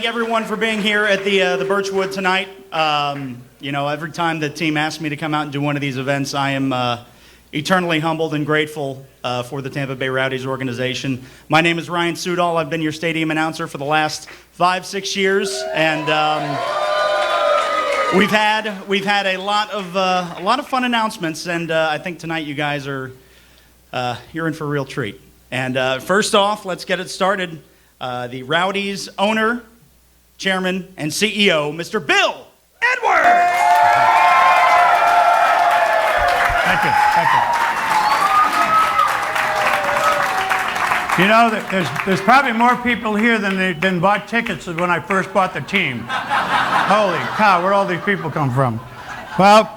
thank everyone for being here at the Birchwood tonight. Every time the team asks me to come out and do one of these events, I am eternally humbled and grateful for the Tampa Bay Rowdies organization. My name is Ryan Sudol. I've been your stadium announcer for the last 5-6 years, and we've had a lot of fun announcements. And I think tonight you guys are you're in for a real treat. And first off, let's get it started. The Rowdies owner, chairman, and CEO, Mr. Bill Edwards. Thank you. You know, there's probably more people here than bought tickets when I first bought the team. Holy cow, where'd all these people come from? Well,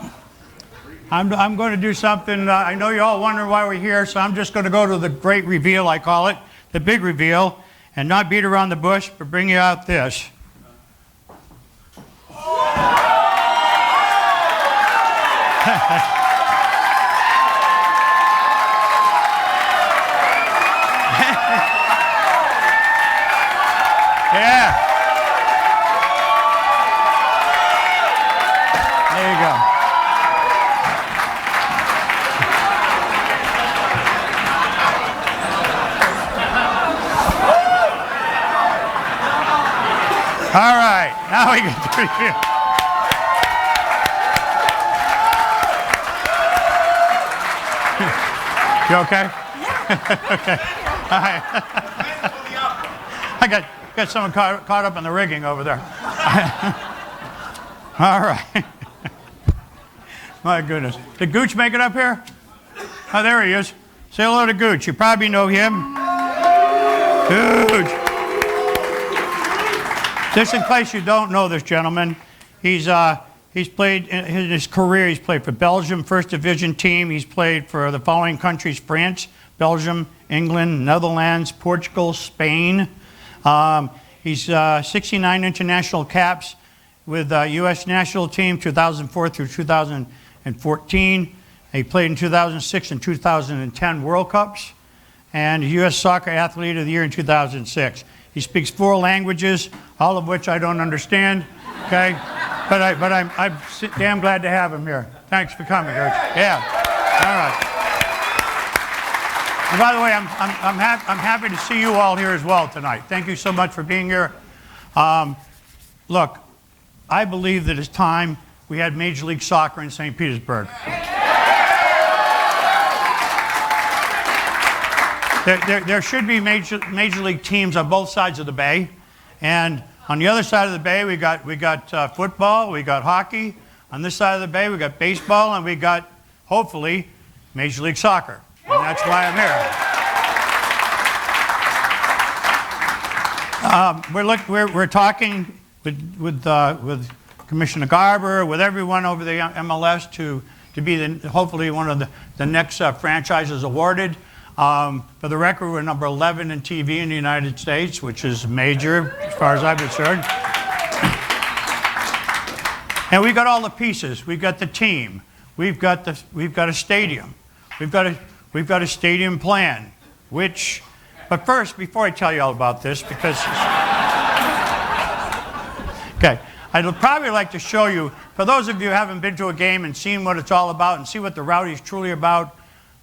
I'm going to do something. I know you all wonder why we're here, so I'm just going to go to the great reveal, I call it, the big reveal, and not beat around the bush, but bring you out this. Yeah. There you go. All right, now we get to review. You okay? Okay. All right. I got someone caught up in the rigging over there. All right. My goodness. Did Gooch make it up here? Oh, there he is. Say hello to Gooch. You probably know him. Gooch. Just in case you don't know this gentleman, he's played in his career. He's played for Belgium, First Division team. He's played for the following countries: France, Belgium, England, Netherlands, Portugal, Spain. He's 69 international caps with U.S. national team 2004 through 2014. He played in 2006 and 2010 World Cups, and U.S. Soccer Athlete of the Year in 2006. He speaks 4 languages, all of which I don't understand. Okay, but I'm damn glad to have him here. Thanks for coming, Rich. Yeah. All right. And by the way, I'm happy to see you all here as well tonight. Thank you so much for being here. Look, I believe that it's time we had Major League Soccer in St. Petersburg. There should be major league teams on both sides of the bay, and on the other side of the bay we got football, we got hockey. On this side of the bay we got baseball, and we got hopefully Major League Soccer. And that's why I'm here. We're talking with Commissioner Garber, with everyone over the MLS to be hopefully one of the next franchises awarded. For the record, we're number 11 in TV in the United States, which is major as far as I'm concerned. And we got all the pieces. We've got the team. We've got a stadium. We've got a stadium plan. But first, before I tell you all about this, because okay, I'd probably like to show you, for those of you who haven't been to a game and seen what it's all about and see what the Rowdies truly about.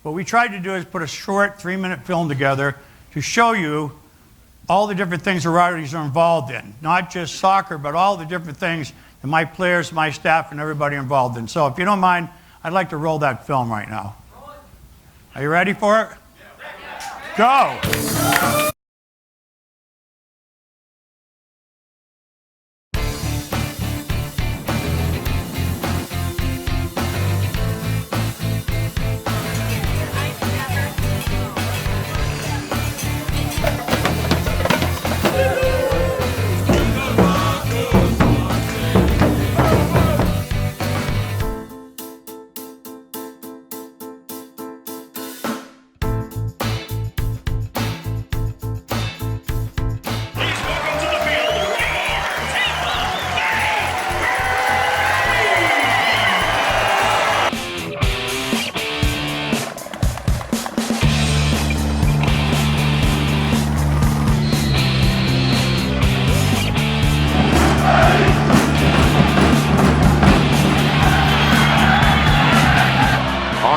What we tried to do is put a short 3-minute film together to show you all the different things the Rowdies are involved in. Not just soccer, but all the different things that my players, my staff, and everybody are involved in. So if you don't mind, I'd like to roll that film right now. Are you ready for it? Go!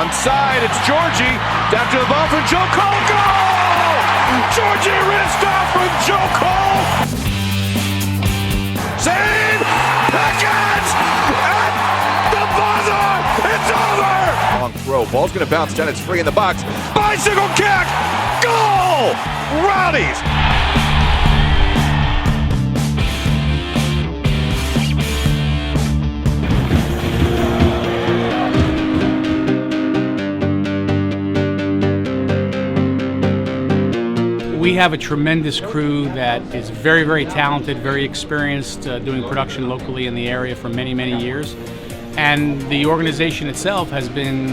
Onside, it's Georgie. Down to the ball for Joe Cole. Goal! Georgie wrist off from Joe Cole. Save! Pickens! At the buzzer! It's over! Long throw. Ball's going to bounce down. It's free in the box. Bicycle kick! Goal! Rowdies! We have a tremendous crew that is very, very talented, very experienced, doing production locally in the area for many, many years. And the organization itself has been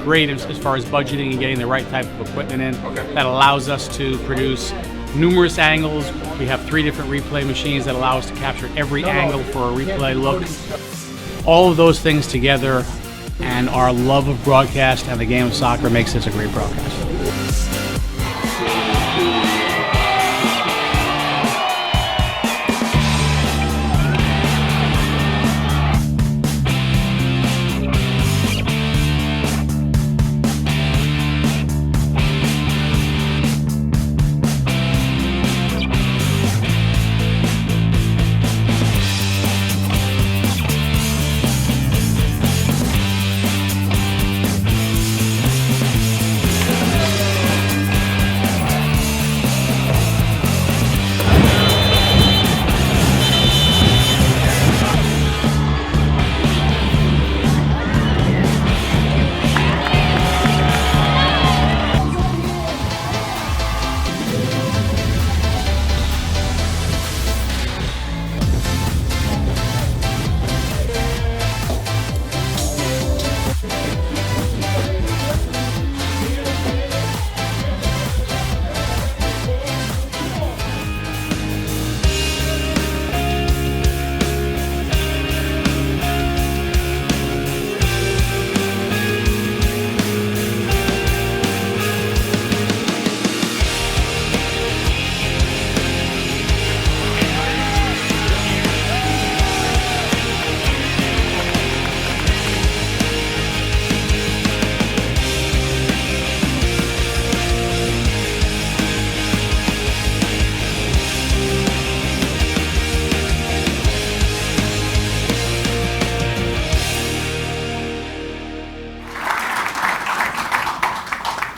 great as far as budgeting and getting the right type of equipment in that allows us to produce numerous angles. We have 3 different replay machines that allow us to capture every angle for a replay look. All of those things together and our love of broadcast and the game of soccer makes this a great broadcast.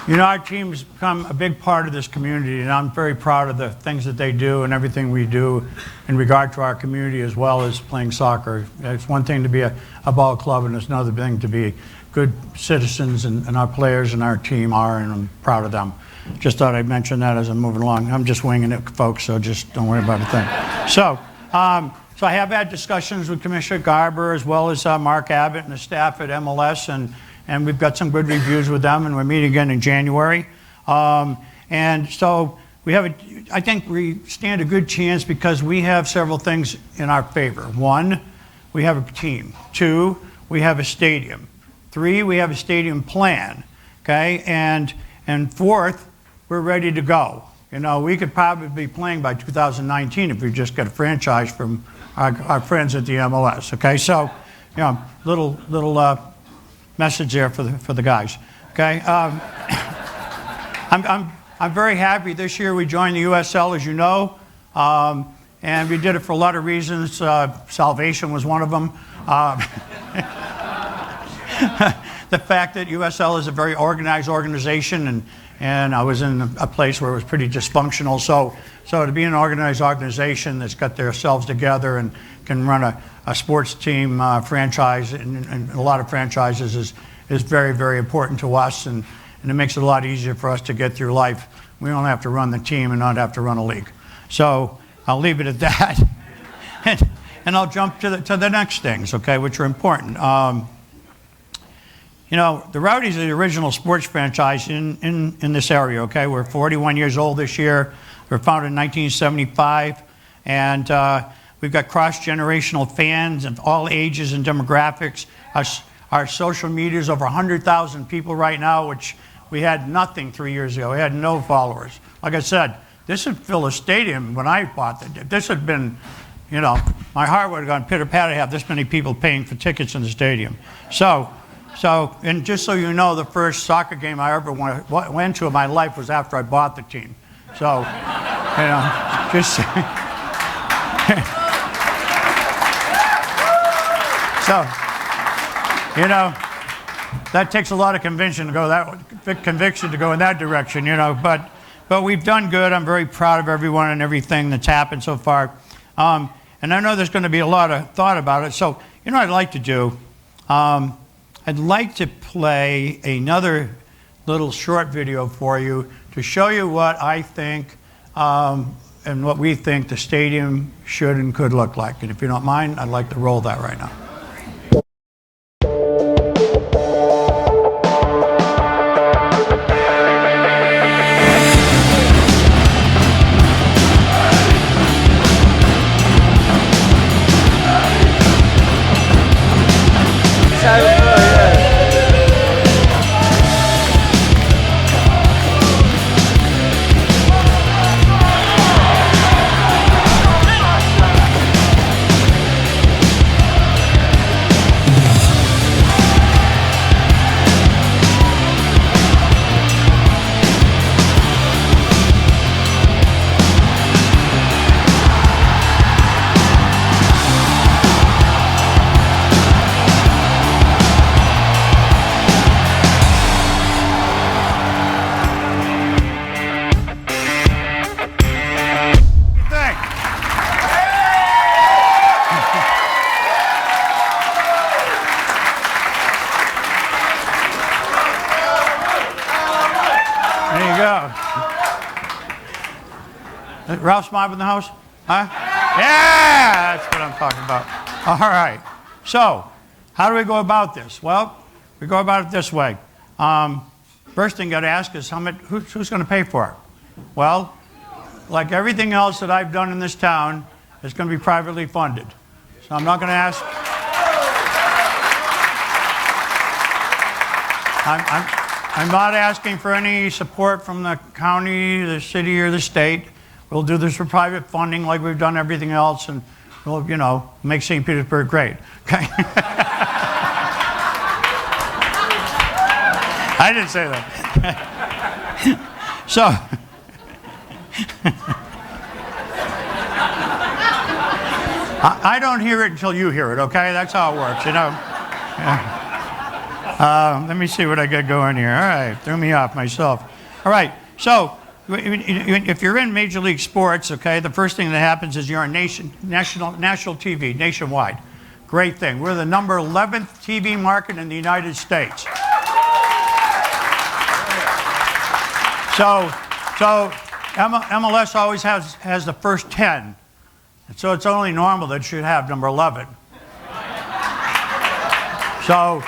You know, our team's become a big part of this community, and I'm very proud of the things that they do and everything we do in regard to our community as well as playing soccer. It's one thing to be a ball club, and it's another thing to be good citizens, and our players and our team are, and I'm proud of them. Just thought I'd mention that as I'm moving along. I'm just winging it, folks, so just don't worry about a thing. So I have had discussions with Commissioner Garber as well as Mark Abbott and the staff at MLS, and we've got some good reviews with them, and we're meeting again in January. And so I think we stand a good chance because we have several things in our favor. 1, we have a team. 2, we have a stadium. 3, we have a stadium plan, okay? And 4th, we're ready to go. You know, we could probably be playing by 2019 if we just get a franchise from our friends at the MLS, okay? So, you know, little message there for the guys. Okay, I'm very happy this year we joined the USL, as you know, and we did it for a lot of reasons. Salvation was one of them. The fact that USL is a very organized organization, and I was in a place where it was pretty dysfunctional. So to be an organized organization that's got themselves together and can run a sports team franchise and a lot of franchises is very, very important to us, and it makes it a lot easier for us to get through life. We don't have to run the team and not have to run a league. So I'll leave it at that, and I'll jump to the next things, okay, which are important. You know, the Rowdies are the original sports franchise in this area, okay? We're 41 years old this year. We were founded in 1975, and we've got cross-generational fans of all ages and demographics. Our social media is over 100,000 people right now, which we had nothing 3 years ago. We had no followers. Like I said, this would fill a stadium when I bought it. This had been, you know, my heart would have gone pitter-patter to have this many people paying for tickets in the stadium. So So, and just so you know, the first soccer game I ever went to in my life was after I bought the team. So, you know, just so, you know, that takes a lot of conviction to go in that direction, you know. But we've done good. I'm very proud of everyone and everything that's happened so far. And I know there's going to be a lot of thought about it. So, you know what I'd like to do? I'd like to play another little short video for you to show you what I think and what we think the stadium should and could look like. And if you don't mind, I'd like to roll that right now. Ralph's Mob in the house? Huh? Yeah, that's what I'm talking about. All right. So, how do we go about this? Well, we go about it this way. First thing you got to ask is who's going to pay for it? Well, like everything else that I've done in this town, it's going to be privately funded. So I'm not going to ask. I'm not asking for any support from the county, the city, or the state. We'll do this for private funding like we've done everything else, and we'll, you know, make St. Petersburg great. Okay? I didn't say that. So, I don't hear it until you hear it, okay? That's how it works, you know? Yeah. Let me see what I got going here. All right, threw me off myself. All right, so if you're in Major League Sports, okay, the first thing that happens is you're on national TV, nationwide. Great thing. We're the number 11th TV market in the United States. So MLS always has the first 10. And so it's only normal that it should have number 11. So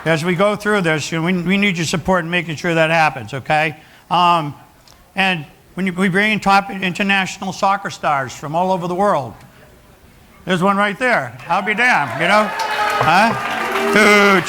as we go through this, we need your support in making sure that happens, okay? And when we bring in top international soccer stars from all over the world, there's one right there. I'll be damned, you know? Huh? Huge.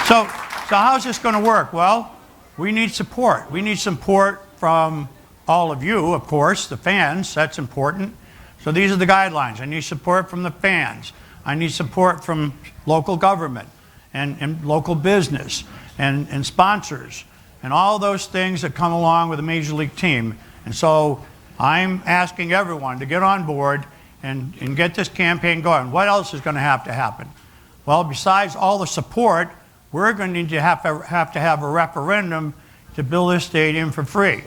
So how's this going to work? Well, we need support. We need support from all of you, of course, the fans. That's important. So these are the guidelines. I need support from the fans. I need support from local government and local business and sponsors and all those things that come along with a major league team. And so I'm asking everyone to get on board and get this campaign going. What else is going to happen? Well, besides all the support, we're going to need to have a referendum to build this stadium for free,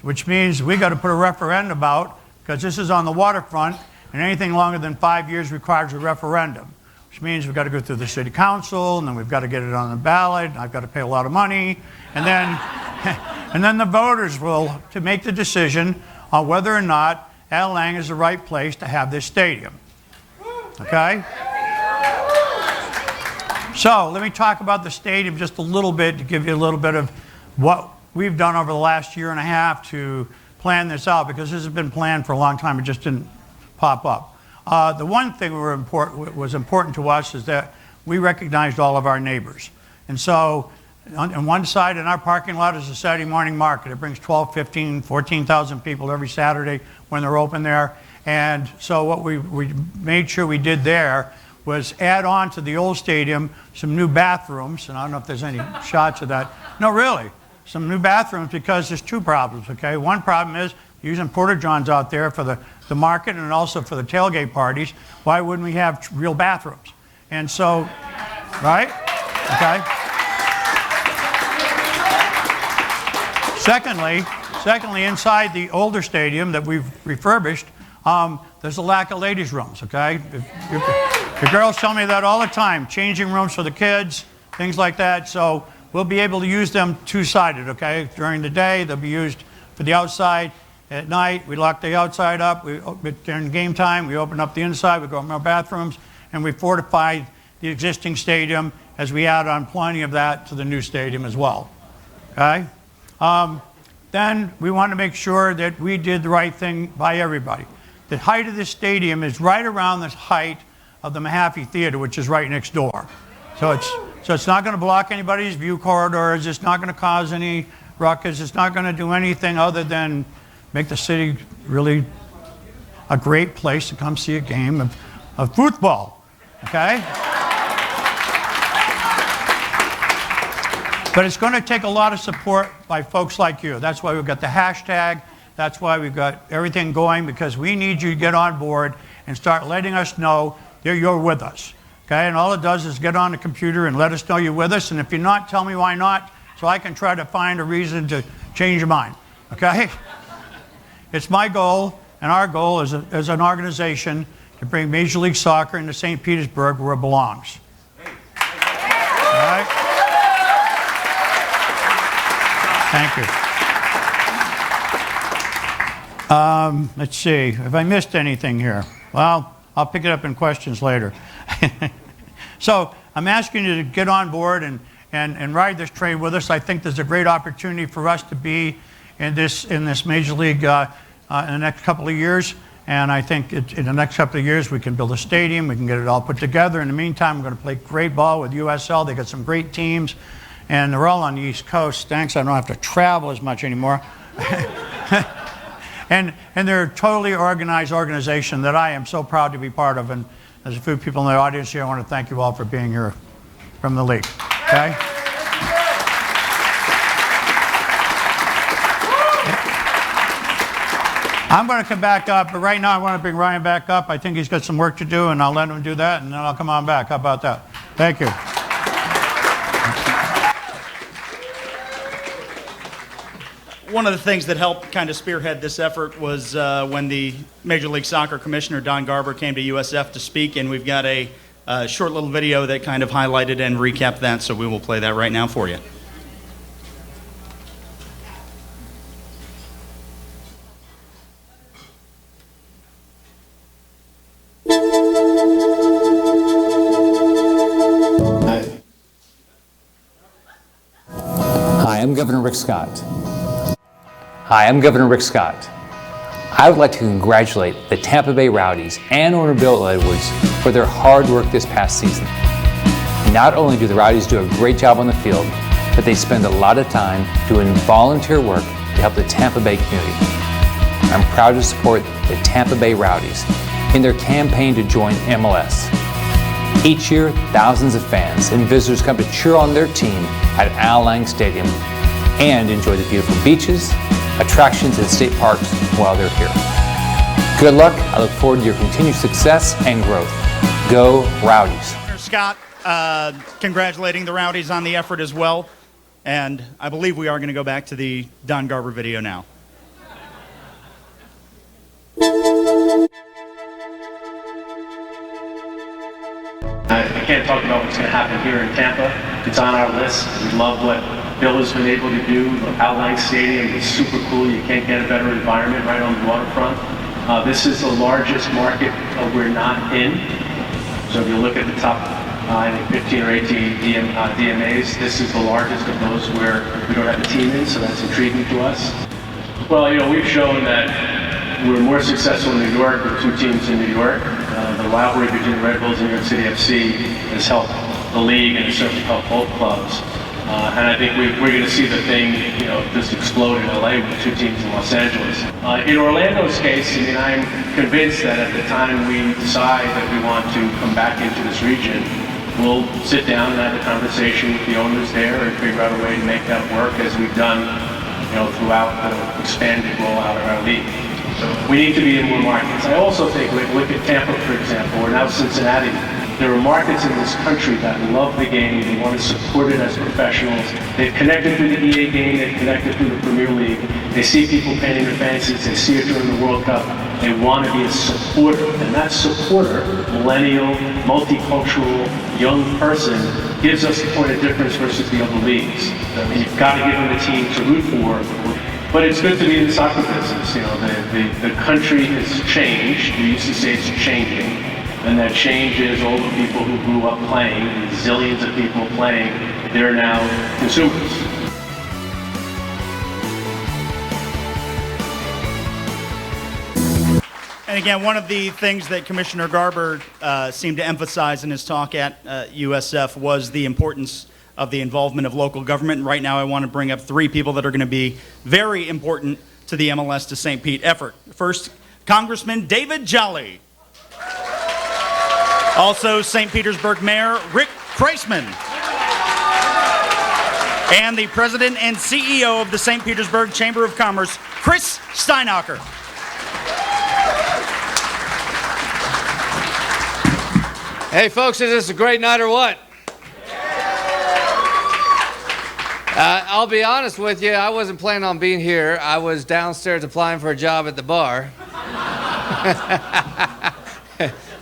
which means we got to put a referendum out, because this is on the waterfront, and anything longer than 5 years requires a referendum, which means we've got to go through the city council, and then we've got to get it on the ballot, and I've got to pay a lot of money, and then, and then the voters will to make the decision on whether or not Al Lang is the right place to have this stadium. Okay? So let me talk about the stadium just a little bit to give you a little bit of what we've done over the last year and a half to plan this out, because this has been planned for a long time. It just didn't pop up. The one thing was important to us is that we recognized all of our neighbors. And so on one side in our parking lot is a Saturday morning market. It brings 12, 15, 14,000 people every Saturday when they're open there. And so what we made sure we did there was add on to the old stadium some new bathrooms, and I don't know if there's any shots of that. No, really, some new bathrooms, because there's two problems, okay? One problem is using porta-johns out there for the market and also for the tailgate parties. Why wouldn't we have real bathrooms? And so, right? Okay. Secondly, inside the older stadium that we've refurbished, there's a lack of ladies' rooms, okay? The girls tell me that all the time, changing rooms for the kids, things like that. So we'll be able to use them two-sided, okay? During the day, they'll be used for the outside. At night, we lock the outside up. During game time, we open up the inside. We go in more bathrooms, and we fortify the existing stadium as we add on plenty of that to the new stadium as well, okay? Then we want to make sure that we did the right thing by everybody. The height of this stadium is right around the height of the Mahaffey Theater, which is right next door. So it's not going to block anybody's view corridors. It's not going to cause any ruckus. It's not going to do anything other than make the city really a great place to come see a game of football, okay? But it's going to take a lot of support by folks like you. That's why we've got the hashtag. That's why we've got everything going, because we need you to get on board and start letting us know that you're with us, okay? And all it does is get on the computer and let us know you're with us. And if you're not, tell me why not, so I can try to find a reason to change your mind, okay? It's my goal and our goal as an organization to bring Major League Soccer into St. Petersburg where it belongs. All right? Thank you. Let's see. Have I missed anything here? Well, I'll pick it up in questions later. So I'm asking you to get on board and ride this train with us. I think there's a great opportunity for us to be in this Major League in the next couple of years. And I think in the next couple of years we can build a stadium, we can get it all put together. In the meantime, we're going to play great ball with USL. They got some great teams, and they're all on the East Coast. Thanks, I don't have to travel as much anymore. and they're a totally organized organization that I am so proud to be part of. And there's a few people in the audience here. I want to thank you all for being here from the league. Okay? I'm going to come back up, but right now I want to bring Ryan back up. I think he's got some work to do, and I'll let him do that, and then I'll come on back. How about that? Thank you. One of the things that helped kind of spearhead this effort was when the Major League Soccer Commissioner, Don Garber, came to USF to speak, and we've got a short little video that kind of highlighted and recapped that, so we will play that right now for you. Hi, I'm Governor Rick Scott. Hi, I'm Governor Rick Scott. I would like to congratulate the Tampa Bay Rowdies and owner Bill Edwards for their hard work this past season. Not only do the Rowdies do a great job on the field, but they spend a lot of time doing volunteer work to help the Tampa Bay community. I'm proud to support the Tampa Bay Rowdies in their campaign to join MLS. Each year, thousands of fans and visitors come to cheer on their team at Al Lang Stadium and enjoy the beautiful beaches, attractions, and state parks while they're here. Good luck. I look forward to your continued success and growth. Go Rowdies. Scott, congratulating the Rowdies on the effort as well. And I believe we are going to go back to the Don Garber video now. I can't talk about what's going to happen here in Tampa. It's on our list. We love what Bill has been able to do. The Al Lang Stadium is super cool. You can't get a better environment right on the waterfront. This is the largest market we're not in. So if you look at the top, I think 15 or 18 DMAs, this is the largest of those where we don't have a team in, so that's intriguing to us. Well, you know, we've shown that we're more successful in New York with two teams in New York. The rivalry between the Red Bulls and New York City FC has helped the league and certainly helped both clubs. And I think we're going to see the thing, just explode in LA with 2 teams in Los Angeles. In Orlando's case, I mean, I'm convinced that at the time we decide that we want to come back into this region, we'll sit down and have a conversation with the owners there and figure out a way to make that work as we've done, throughout the expanded rollout of our league. So we need to be in more markets. I also think, look at Tampa, for example, or now Cincinnati. There are markets in this country that love the game. They want to support it as professionals. They've connected through the EA game. They've connected through the Premier League. They see people painting their fancies. They see it during the World Cup. They want to be a supporter. And that supporter, millennial, multicultural, young person, gives us a point of difference versus the other leagues. I mean, you've got to give them a team to root for. But it's good to be in the soccer business. The country has changed. We used to say it's changing. And that change is all the people who grew up playing, and zillions of people playing, they're now consumers. And again, one of the things that Commissioner Garber seemed to emphasize in his talk at USF was the importance of the involvement of local government. And right now I want to bring up 3 people that are going to be very important to the MLS to St. Pete effort. First, Congressman David Jolly. Also, St. Petersburg Mayor Rick Kreisman. And the President and CEO of the St. Petersburg Chamber of Commerce, Chris Steinacher. Hey folks, is this a great night or what? I'll be honest with you, I wasn't planning on being here. I was downstairs applying for a job at the bar.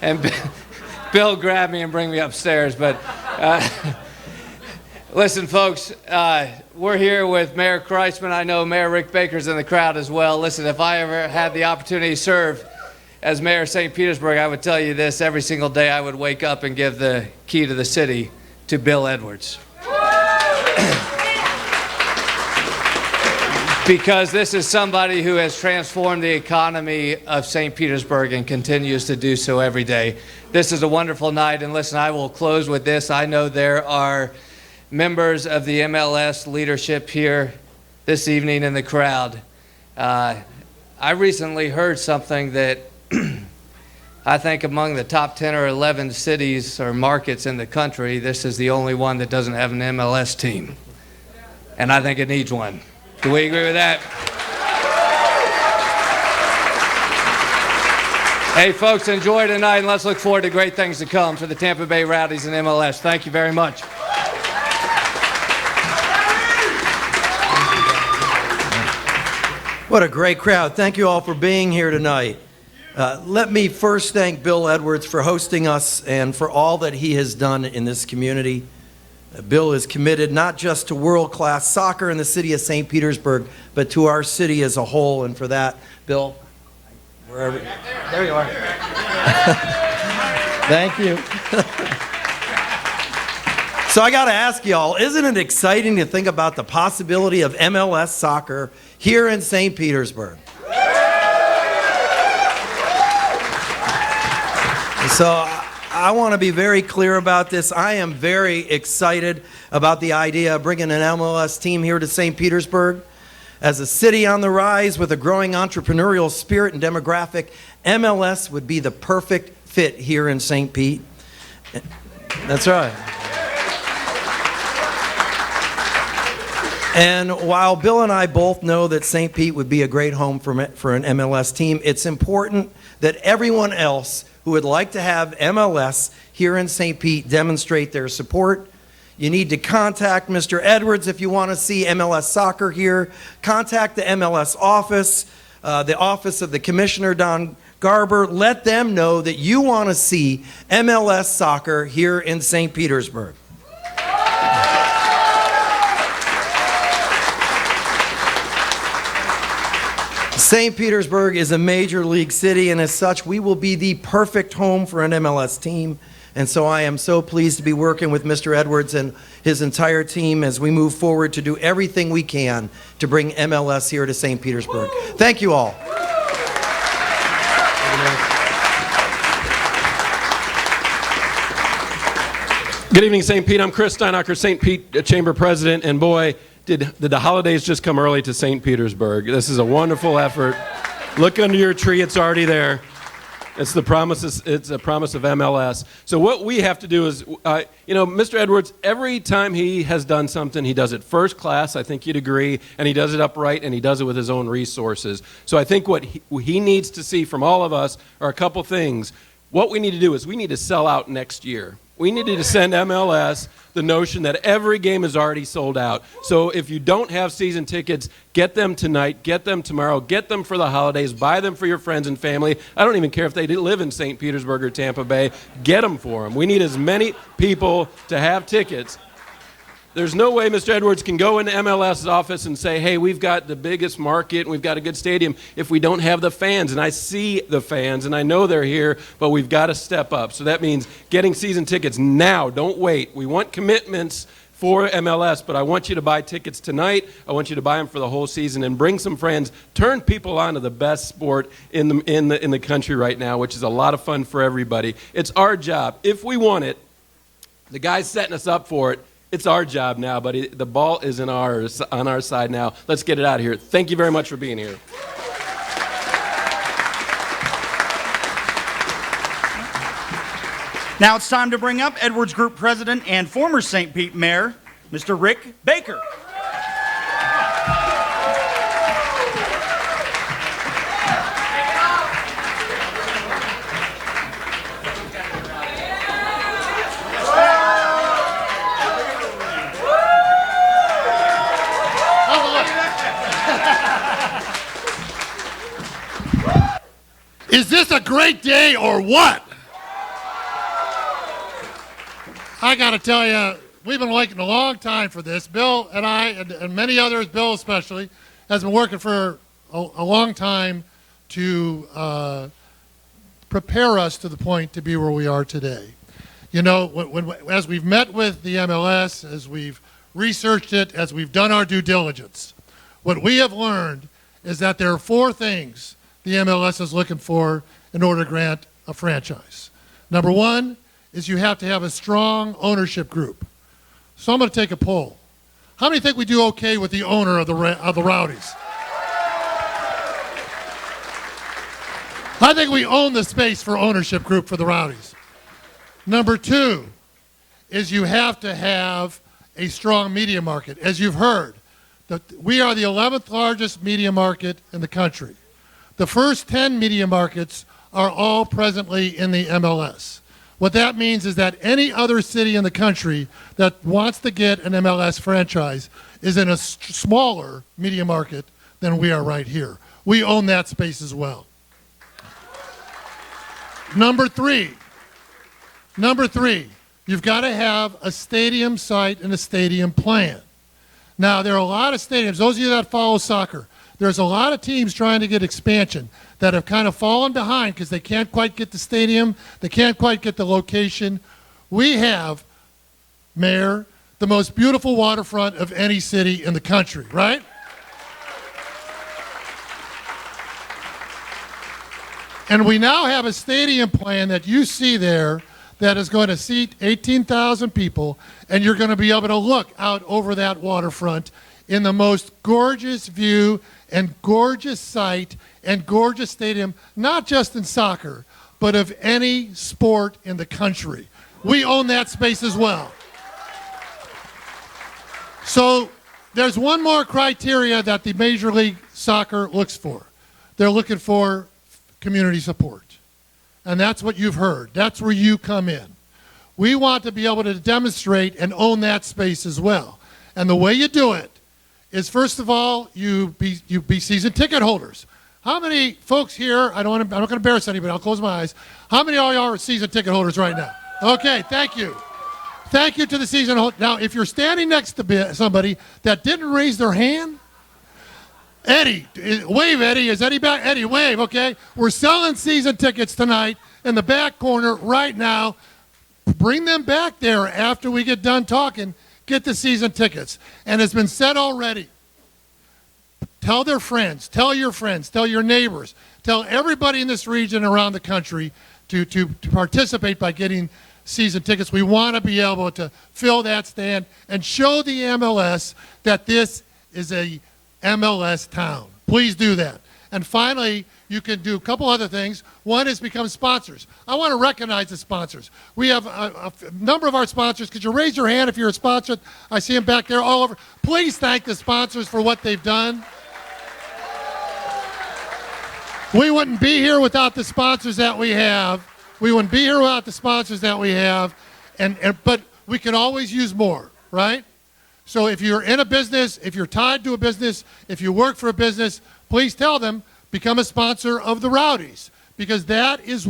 And Bill grabbed me and bring me upstairs. But listen, folks, we're here with Mayor Kreisman. I know Mayor Rick Baker's in the crowd as well. Listen, if I ever had the opportunity to serve as Mayor of St. Petersburg, I would tell you this: every single day I would wake up and give the key to the city to Bill Edwards. Because this is somebody who has transformed the economy of St. Petersburg and continues to do so every day. This is a wonderful night, and listen, I will close with this. I know there are members of the MLS leadership here this evening in the crowd. I recently heard something that I think among the top 10 or 11 cities or markets in the country, this is the only one that doesn't have an MLS team. And I think it needs one. Do we agree with that? Hey, folks, enjoy tonight, and let's look forward to great things to come for the Tampa Bay Rowdies and MLS. Thank you very much. What a great crowd. Thank you all for being here tonight. Let me first thank Bill Edwards for hosting us and for all that he has done in this community. Bill is committed not just to world-class soccer in the city of St. Petersburg, but to our city as a whole. And for that, Bill, wherever, there you are. Thank you. So I got to ask y'all, isn't it exciting to think about the possibility of MLS soccer here in St. Petersburg? So I want to be very clear about this. I am very excited about the idea of bringing an MLS team here to St. Petersburg. As a city on the rise with a growing entrepreneurial spirit and demographic, MLS would be the perfect fit here in St. Pete. That's right. And while Bill and I both know that St. Pete would be a great home for an MLS team, it's important that everyone else who would like to have MLS here in St. Pete demonstrate their support. You need to contact Mr. Edwards if you want to see MLS soccer here. Contact the MLS office, the office of the Commissioner, Don Garber. Let them know that you want to see MLS soccer here in St. Petersburg. St. Petersburg is a major league city, and as such, we will be the perfect home for an MLS team. And so I am so pleased to be working with Mr. Edwards and his entire team as we move forward to do everything we can to bring MLS here to St. Petersburg. Thank you all. Good evening, St. Pete. I'm Chris Steinacher, St. Pete Chamber President, and boy, did the holidays just come early to St. Petersburg. This is a wonderful effort. Look under your tree, it's already there. It's a promise of MLS. So what we have to do is, Mr. Edwards, every time he has done something, he does it first class, I think you'd agree, and he does it upright, and he does it with his own resources. So I think what he needs to see from all of us are a couple things. What we need to do is we need to sell out next year. We needed to send MLS the notion that every game is already sold out. So if you don't have season tickets, get them tonight, get them tomorrow, get them for the holidays, buy them for your friends and family. I don't even care if they live in St. Petersburg or Tampa Bay. Get them for them. We need as many people to have tickets. There's no way Mr. Edwards can go into MLS's office and say, hey, we've got the biggest market and we've got a good stadium if we don't have the fans. And I see the fans and I know they're here, but we've got to step up. So that means getting season tickets now. Don't wait. We want commitments for MLS, but I want you to buy tickets tonight. I want you to buy them for the whole season and bring some friends. Turn people on to the best sport in the country right now, which is a lot of fun for everybody. It's our job. If we want it, the guy's setting us up for it. It's our job now, buddy. The ball is on our side now. Let's get it out of here. Thank you very much for being here. Now it's time to bring up Edwards Group President and former St. Pete Mayor, Mr. Rick Baker. Is this a great day or what? I got to tell you, we've been waiting a long time for this. Bill and I, and many others, Bill especially, has been working for a long time to prepare us to the point to be where we are today. You know, as we've met with the MLS, as we've researched it, as we've done our due diligence, what we have learned is that there are 4 things the MLS is looking for in order to grant a franchise. Number 1 is you have to have a strong ownership group. So I'm going to take a poll. How many think we do okay with the owner of the Rowdies? I think we own the space for ownership group for the Rowdies. Number 2 is you have to have a strong media market. As you've heard, we are the 11th largest media market in the country. The first 10 media markets are all presently in the MLS. What that means is that any other city in the country that wants to get an MLS franchise is in a smaller media market than we are right here. We own that space as well. Number three, you've got to have a stadium site and a stadium plan. Now, there are a lot of stadiums, those of you that follow soccer, there's a lot of teams trying to get expansion that have kind of fallen behind because they can't quite get the stadium, they can't quite get the location. We have, Mayor, the most beautiful waterfront of any city in the country, right? And we now have a stadium plan that you see there that is going to seat 18,000 people, and you're going to be able to look out over that waterfront in the most gorgeous view and gorgeous site and gorgeous stadium, not just in soccer, but of any sport in the country. We own that space as well. So there's one more criteria that the Major League Soccer looks for. They're looking for community support. And that's what you've heard. That's where you come in. We want to be able to demonstrate and own that space as well. And the way you do it is, first of all, you be season ticket holders. How many folks here, I'm not going to embarrass anybody, I'll close my eyes. How many of y'all are season ticket holders right now? Okay, thank you. Thank you to the season holder. Now, if you're standing next to somebody that didn't raise their hand, Eddie, wave, Eddie. Is Eddie back? Eddie, wave, okay? We're selling season tickets tonight in the back corner right now. Bring them back there after we get done talking. Get the season tickets. And it's been said already. Tell their friends. Tell your friends. Tell your neighbors. Tell everybody in this region around the country to participate by getting season tickets. We want to be able to fill that stand and show the MLS that this is a MLS town. Please do that. And finally, you can do a couple other things. One is become sponsors. I want to recognize the sponsors. We have a number of our sponsors. Could you raise your hand if you're a sponsor? I see them back there all over. Please thank the sponsors for what they've done. We wouldn't be here without the sponsors that we have. We wouldn't be here without the sponsors that we have. But we can always use more, right? So if you're in a business, if you're tied to a business, if you work for a business, please tell them, become a sponsor of the Rowdies, because that is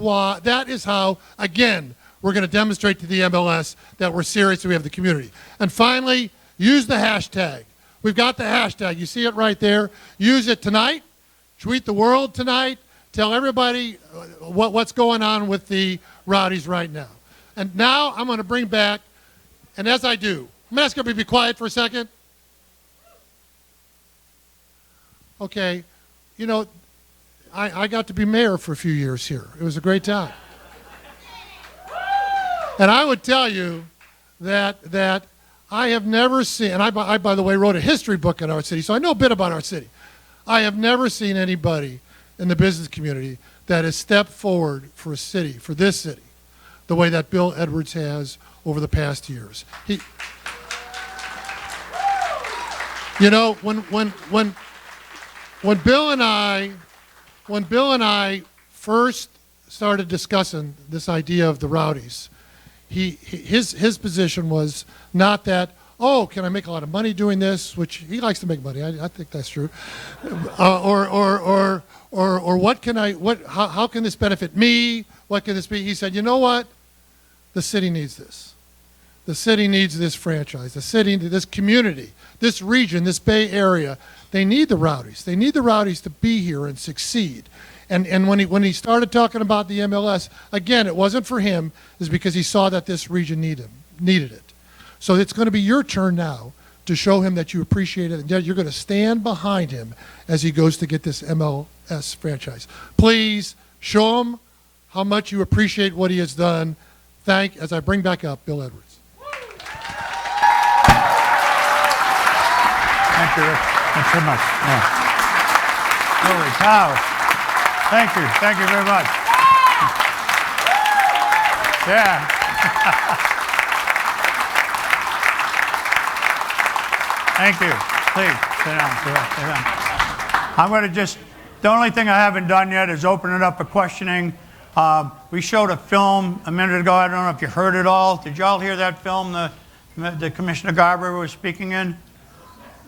how, again, we're going to demonstrate to the MLS that we're serious and we have the community. And finally, use the hashtag. We've got the hashtag. You see it right there. Use it tonight. Tweet the world tonight. Tell everybody what's going on with the Rowdies right now. And now I'm going to bring back, and as I do, I'm going to ask everybody to be quiet for a second. Okay, you know, I got to be mayor for a few years here. It was a great time. And I would tell you that I have never seen, and I, by the way, wrote a history book in our city, so I know a bit about our city. I have never seen anybody in the business community that has stepped forward for a city, for this city, the way that Bill Edwards has over the past years. You know, when Bill and I first started discussing this idea of the Rowdies, his position was not that, oh, can I make a lot of money doing this? Which he likes to make money. I think that's true. Or how can this benefit me? What can this be? He said, you know what? The city needs this. The city needs this franchise. The city, this community, this region, this Bay Area. They need the Rowdies. They need the Rowdies to be here and succeed. And when he started talking about the MLS, again, it wasn't for him. It's because he saw that this region needed it. So it's going to be your turn now to show him that you appreciate it and that you're going to stand behind him as he goes to get this MLS franchise. Please show him how much you appreciate what he has done. As I bring back up Bill Edwards. Thank you, Rick. Thanks so much. Yeah. Holy cow. Thank you. Thank you very much. Yeah. Thank you. Please, sit down. Sit down. I'm going to the only thing I haven't done yet is open it up for questioning. We showed a film a minute ago. I don't know if you heard it all. Did y'all hear that film the Commissioner Garber was speaking in?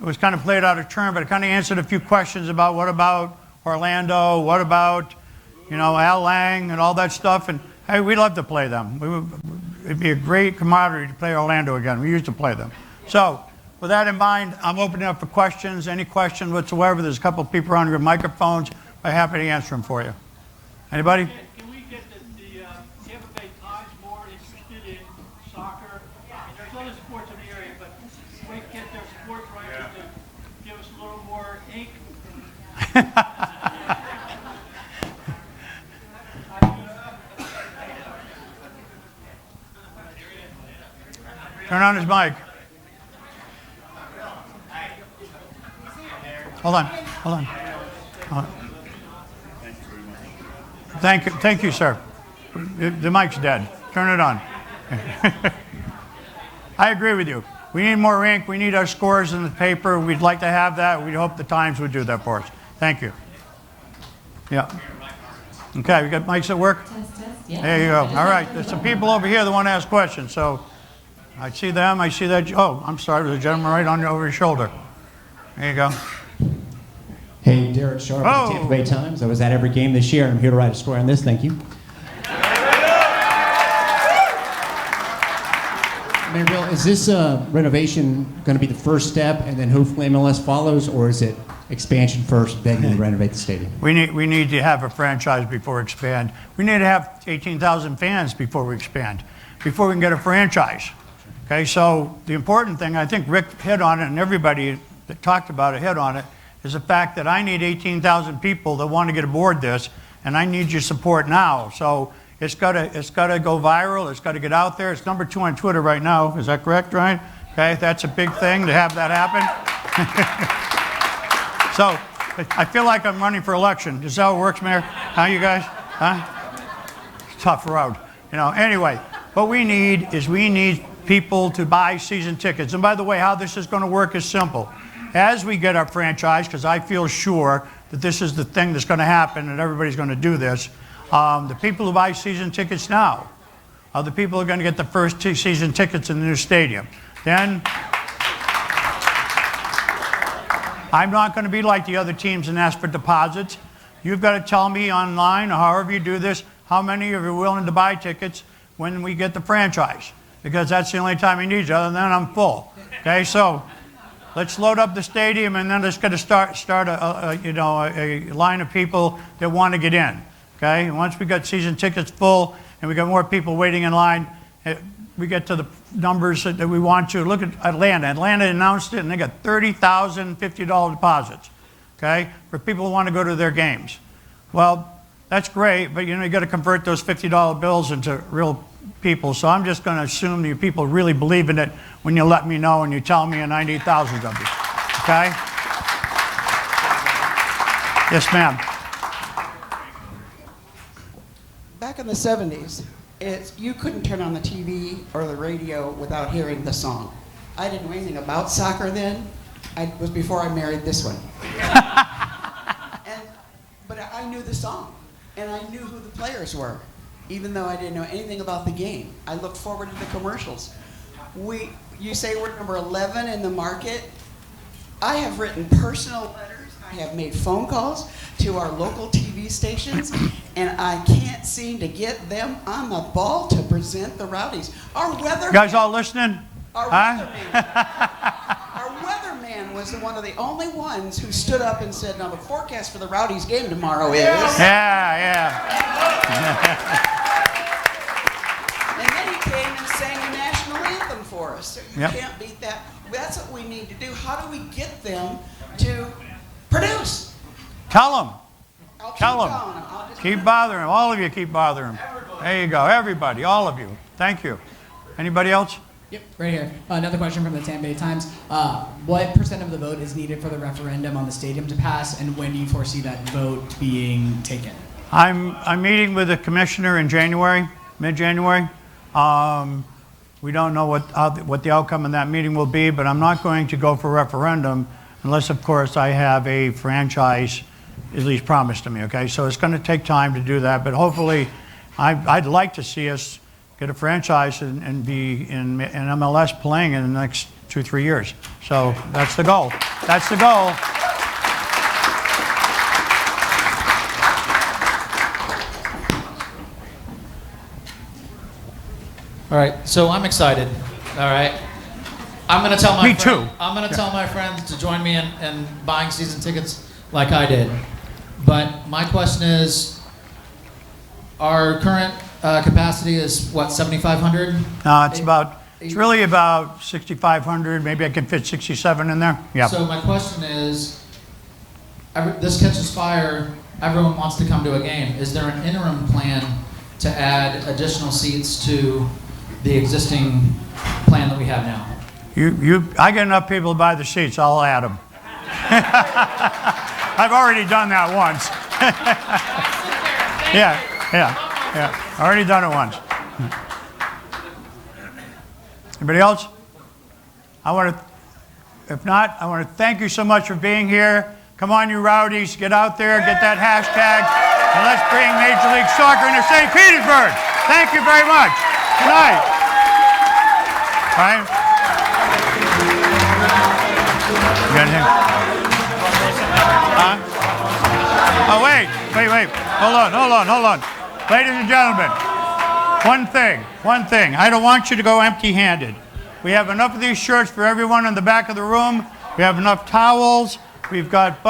It was kind of played out of turn, but it kind of answered a few questions about what about Orlando, what about, Al Lang and all that stuff. And hey, we'd love to play them. It'd be a great camaraderie to play Orlando again. We used to play them. So with that in mind, I'm opening up for questions. Any questions whatsoever. There's a couple of people around here with microphones. I'm happy to answer them for you. Anybody? Can we get the Tampa Bay Times more interested in soccer? And there's other sports in the area, but if we get their sports writers to give us a little more ink. Turn on his mic. Hold on. Thank you, sir. The mic's dead. Turn it on. I agree with you. We need more ink. We need our scores in the paper. We'd like to have that. We hope the Times would do that for us. Thank you. Yeah. Okay, we got mics at work? Yeah. There you go. All right. There's some people over here that want to ask questions. So I see them. I see that. Oh, I'm sorry. There's a gentleman right over your shoulder. There you go. Hey, Derek Sharp of the Tampa Bay Times. I was at every game this year, and I'm here to write a story on this. Thank you. Mayor Bill, is this renovation going to be the first step, and then hopefully MLS follows, or is it expansion first, then you renovate the stadium? We need to have a franchise before we expand. We need to have 18,000 fans before we expand, before we can get a franchise. Okay, so the important thing, I think Rick hit on it, and everybody that talked about it hit on it, is the fact that I need 18,000 people that want to get aboard this, and I need your support now. So It's got to go viral. It's got to get out there. It's number 2 on Twitter right now. Is that correct, Ryan? Okay, that's a big thing to have that happen. So I feel like I'm running for election. Is that how it works, Mayor? Huh, you guys? Huh? Tough road. Anyway, what we need is people to buy season tickets. And by the way, how this is going to work is simple. As we get our franchise, because I feel sure that this is the thing that's going to happen and everybody's going to do this, the people who buy season tickets now are the people who are going to get the first 2 season tickets in the new stadium. Then I'm not going to be like the other teams and ask for deposits. You've got to tell me online or however you do this, how many of you are willing to buy tickets when we get the franchise, because that's the only time he needs it. Other than that, I'm full. Okay, so let's load up the stadium, and then let's get to start a line of people that want to get in. Okay, and once we got season tickets full and we got more people waiting in line, we get to the numbers that we want to. Look at Atlanta. Atlanta announced it, and they got $30,000 $50 deposits. Okay, for people who want to go to their games. Well, that's great, but you got to convert those $50 bills into real people. So I'm just going to assume you people really believe in it when you let me know and you tell me, and I need thousands of you. Okay? Yes, ma'am. Back in the 70s, you couldn't turn on the TV or the radio without hearing the song. I didn't know anything about soccer then. It was before I married this one. But I knew the song, and I knew who the players were, even though I didn't know anything about the game. I looked forward to the commercials. You say we're number 11 in the market. I have written personal letters. I have made phone calls to our local TV stations, and I can't seem to get them on the ball to present the Rowdies. Our weatherman. You guys all listening? Our weatherman was one of the only ones who stood up and said, "Now the forecast for the Rowdies game tomorrow is." Yeah. And then he came and sang the national anthem for us. So you can't beat that. That's what we need to do. How do we get them to produce? Tell them. Tell them. Keep bothering them. All of you keep bothering them. There you go. Everybody. All of you. Thank you. Anybody else? Yep, right here. Another question from the Tampa Bay Times. What % of the vote is needed for the referendum on the stadium to pass, and when do you foresee that vote being taken? I'm meeting with the commissioner in January, mid-January. We don't know what the outcome of that meeting will be, but I'm not going to go for referendum unless, of course, I have a franchise at least promised to me. Okay, so it's going to take time to do that, but hopefully, I'd like to see us get a franchise and be in MLS playing in the next 2-3 years. So that's the goal. That's the goal. All right, so I'm excited. All right, I'm going to tell my Me too. I'm going to tell my friends to join me in buying season tickets like I did. But my question is, our current capacity is what, 7,500? No, it's really about 6,500. Maybe I can fit 67 in there. Yeah. So my question is, this catches fire. Everyone wants to come to a game. Is there an interim plan to add additional seats to the existing plan that we have now? I get enough people to buy the seats. I'll add them. I've already done that once. Yeah. Already done it once. Anybody else? If not, I want to thank you so much for being here. Come on, you Rowdies, get out there, get that hashtag, and let's bring Major League Soccer into St. Petersburg. Thank you very much. Good night. Ryan? You got anything? Oh, wait. Hold on. Ladies and gentlemen, one thing. I don't want you to go empty-handed. We have enough of these shirts for everyone in the back of the room. We have enough towels. We've got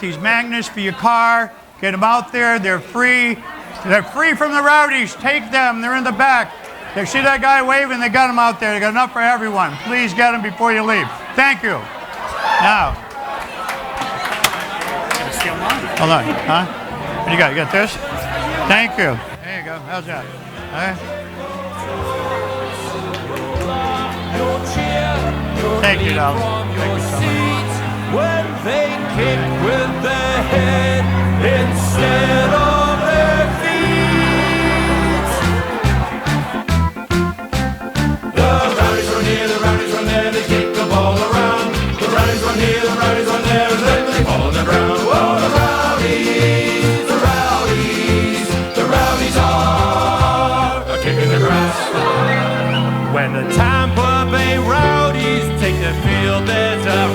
these magnets for your car. Get them out there. They're free. They're free from the Rowdies. Take them. They're in the back. They see that guy waving? They got them out there. They got enough for everyone. Please get them before you leave. Thank you. Now. Hold on. Huh? What do you got? You got this? Thank you. There you go. go. How's that? All right. Thank you, Dallas. Thank you so much. When they kick with their head instead of their feet. The Rowdies run here, the Rowdies run there, they kick the ball around. The Rowdies run here, the Rowdies run there, and then they fall on the ground. Oh, the Rowdies, the Rowdies, the Rowdies are kicking the grass. When the Tampa Bay Rowdies take the field, there's a